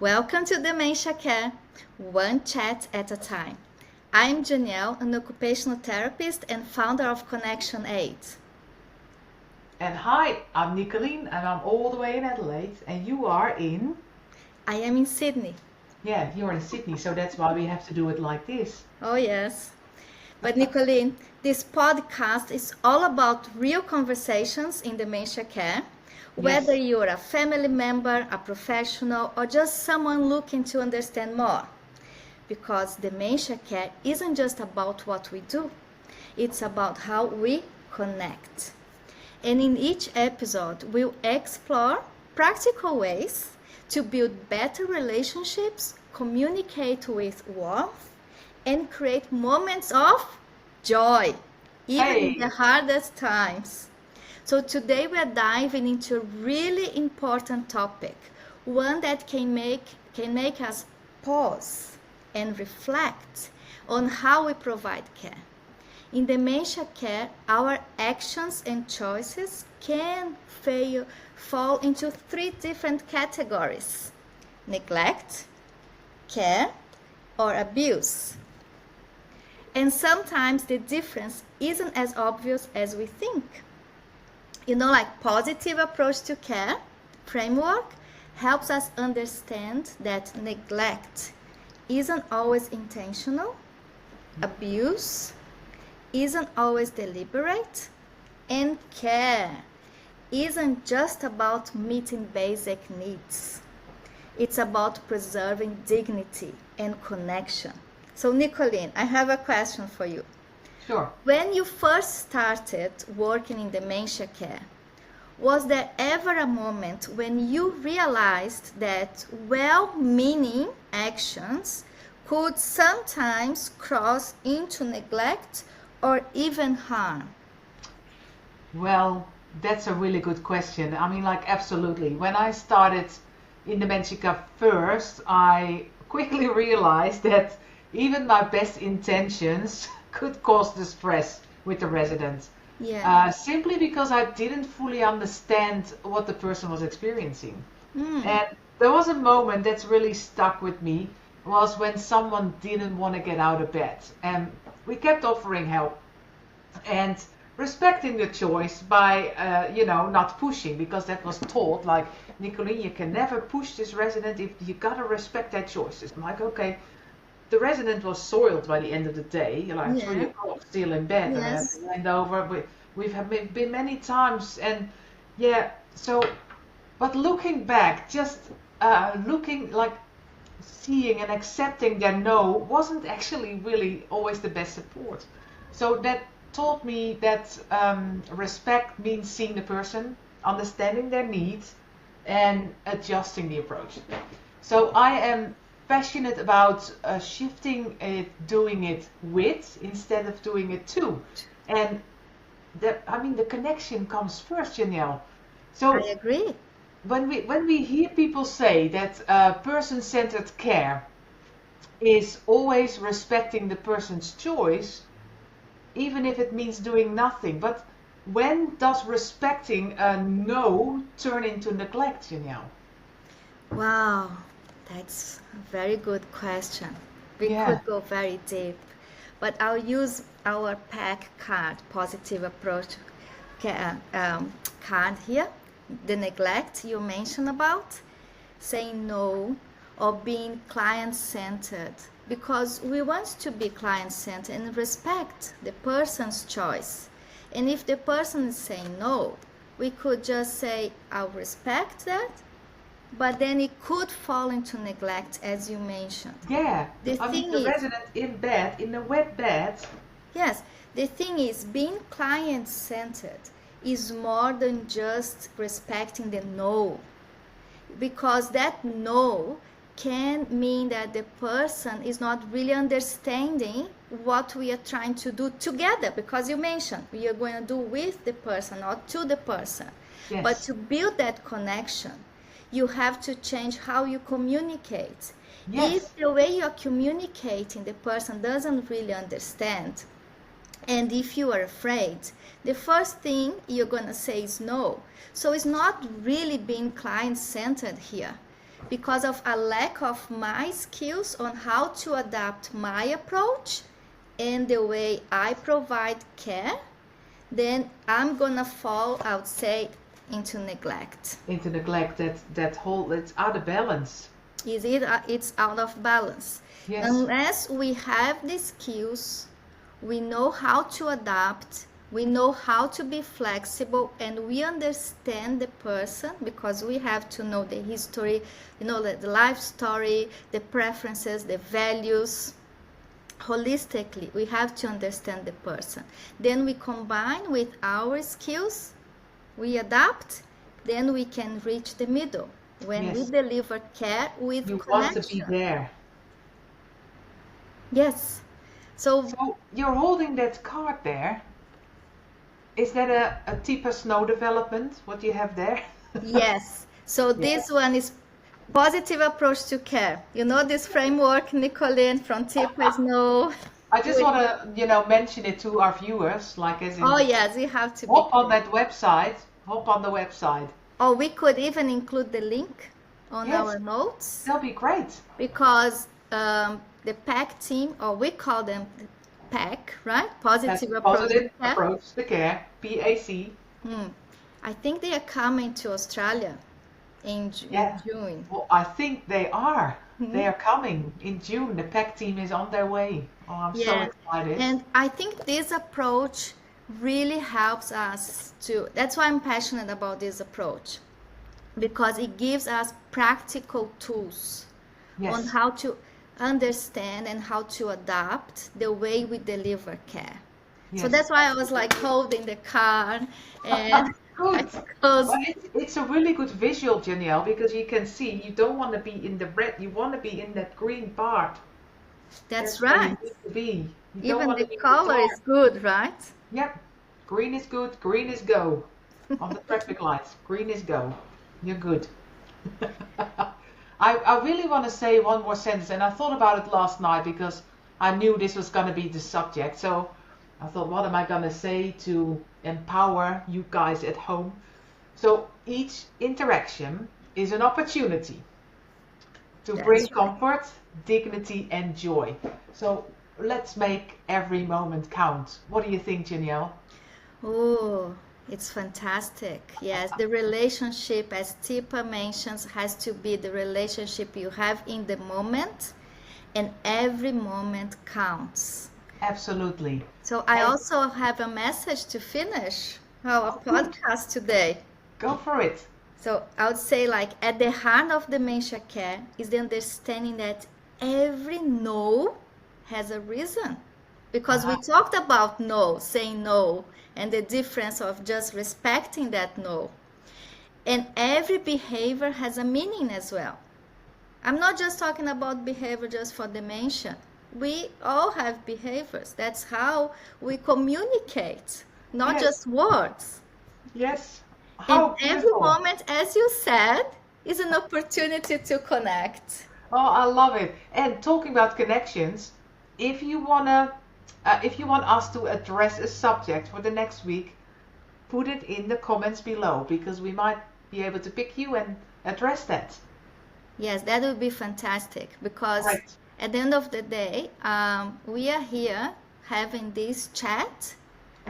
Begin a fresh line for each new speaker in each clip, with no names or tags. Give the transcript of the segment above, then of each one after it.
Welcome to Dementia Care, one chat at a time. I'm Janelle, an occupational therapist and founder of Connection 8.
And hi, I'm Nicolene and I'm all the way in Adelaide and you are in,
I am in Sydney.
yeah, you're in Sydney, so that's why we have to do it like this.
Oh, yes. But Nicolene, this podcast is all about real conversations in dementia care, whether
Yes,
you're a family member, a professional, or just someone looking to understand more. Because dementia care isn't just about what we do, it's about how we connect. And in each episode, we'll explore practical ways to build better relationships, communicate with warmth, and create moments of joy, even in the
hey,
hardest times. So today we're diving into a really important topic, one that can make us pause and reflect on how we provide care. In dementia care, our actions and choices can fall into three different categories: neglect, care, or abuse. And sometimes the difference isn't as obvious as we think. Like positive approach to care framework helps us understand that neglect isn't always intentional, abuse isn't always deliberate, and care isn't just about meeting basic needs. It's about preserving dignity and connection. So, Nicolene, I have a question for you.
sure.
When you first started working in dementia care, was there ever a moment when you realized that well meaning actions could sometimes cross into neglect or even harm?
Well, that's a really good question. I mean, like, absolutely. When I started in Dementia first, I quickly realized that even my best intentions could cause distress with the residents.
Yeah.
Simply because I didn't fully understand what the person was experiencing.
Mm.
And there was a moment that's really stuck with me was when someone didn't want to get out of bed. And we kept offering help and respecting the choice by, not pushing because that was taught like, Nicolene, you can never push this resident if you gotta respect their choices. I'm like, okay. The resident was soiled by the end of the day, like three
Yeah.
o'clock, still in bed, and I had to
Yes.
hand over. We've been many times, and yeah. So, but looking back, just looking like seeing and accepting their no wasn't actually really always the best support. So that taught me that respect means seeing the person, understanding their needs, and adjusting the approach. So I am passionate about shifting it, doing it with instead of doing it to, and the connection comes first, Janelle.
I
So
agree.
when we hear people say that person-centered care is always respecting the person's choice, even if it means doing nothing, but when does respecting a no turn into neglect, Janelle?
Wow, that's a very good question. We
Yeah.
could go very deep, but I'll use our PAC card, positive approach card here. The neglect you mentioned about, saying no or being client centered, because we want to be client centered and respect the person's choice. And if the person is saying no, we could just say, I'll respect that, but then it could fall into neglect, as you mentioned.
Yeah,
The
I mean
thing
the
is,
resident in bed, in a wet bed.
yes, the thing is, being client centered is more than just respecting the no, because that no can mean that the person is not really understanding what we are trying to do together, because you mentioned we are going to do with the person, not to the person. But
Yes,
to build that connection, you have to change how you communicate. If
yes,
the way you're communicating the person doesn't really understand, and if you are afraid, the first thing you're going to say is no. So it's not really being client centered here. because of a lack of my skills on how to adapt my approach and the way I provide care, then I'm gonna fall, I would say, into neglect.
Into neglect, that whole, it's out of balance.
It's out of balance.
Yes.
Unless we have the skills, we know how to adapt, we know how to be flexible, and we understand the person, because we have to know the history, the life story, the preferences, the values. Holistically, we have to understand the person. Then we combine with our skills, we adapt, then we can reach the middle when
Yes.
we deliver care with
You
connection.
want to be there.
Yes. So
you're holding that card there. Is that a Tipa Snow development, what you have there?
yes. So this one is positive approach to care. You know this framework, Nicolene, from Tipa Snow?
I just want to, mention it to our viewers, like as in,
Oh yes, we have to
hop on that website, hop on the website.
Or we could even include the link on
Yes.
our notes,
That'll be great.
because the PAC team, or we call them the PAC, right?
That's
Positive approach to
positive
care.
approach to care, PAC.
I think they are coming to Australia in
Yeah.
June.
Well, I think they are. They are coming in June. The PAC team is on their way. Oh, I'm so
Yeah.
excited.
And I think this approach really helps us to, that's why I'm passionate about this approach, because it gives us practical tools
Yes.
on how to understand and how to adapt the way we deliver care. So
Yes.
that's why I was like holding the card and
Good.
because
But it's a really good visual, Janelle, because you can see you don't want to be in the red, you want to be in that green part.
that's
where you
right.
need to be. You don't
Even
want to
the
be in
color
dark.
is good, right?
Yep. Green is good, green is go. On the traffic lights, green is go. You're good. I really want to say one more sentence, and I thought about it last night because I knew this was going to be the subject. So I thought, what am I going to say to empower you guys at home? So each interaction is an opportunity to
That's
bring
right.
comfort, dignity, and joy. So let's make every moment count. What do you think, Janelle?
Oh, it's fantastic. Yes, the relationship, as Tipa mentions, has to be the relationship you have in the moment, and every moment counts.
Absolutely.
So I
And
also have a message to finish our podcast today.
go for it.
So I would say, like, at the heart of dementia care is the understanding that every no has a reason. Because we talked about no, saying no, and the difference of just respecting that no. And every behavior has a meaning as well. I'm not just talking about behavior just for dementia. We all have behaviors. That's how we communicate, not
Yes.
just words.
Yes.
And
How
every
beautiful.
moment, as you said, is an opportunity to connect.
Oh, I love it. And talking about connections, if you want us to address a subject for the next week, put it in the comments below because we might be able to pick you and address that.
Yes, that would be fantastic, because
Right.
at the end of the day, we are here having this chat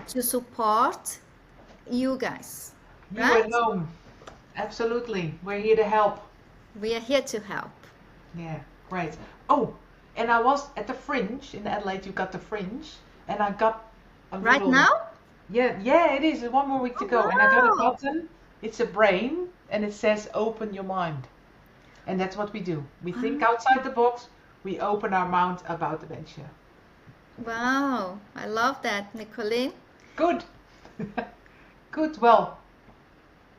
to support you guys,
You
right?
at home. Absolutely. We're here to help.
We are here to help.
Yeah, great. Oh, and I was at the Fringe in Adelaide. You got the Fringe, and I got a
Right
little.
now?
Yeah, it is. There's one more week to go, and I got a
Wow.
button. It's a brain, and it says "Open your mind," and that's what we do. We think outside the box. We open our mind about dementia.
Wow, I love that, Nicolene.
Good. Good. Well,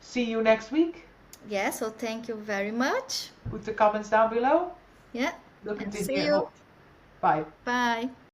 see you next week.
Yeah, so thank you very much.
Put the comments down below.
Yeah,
Look
and
at this
see
here.
you.
Bye.
Bye.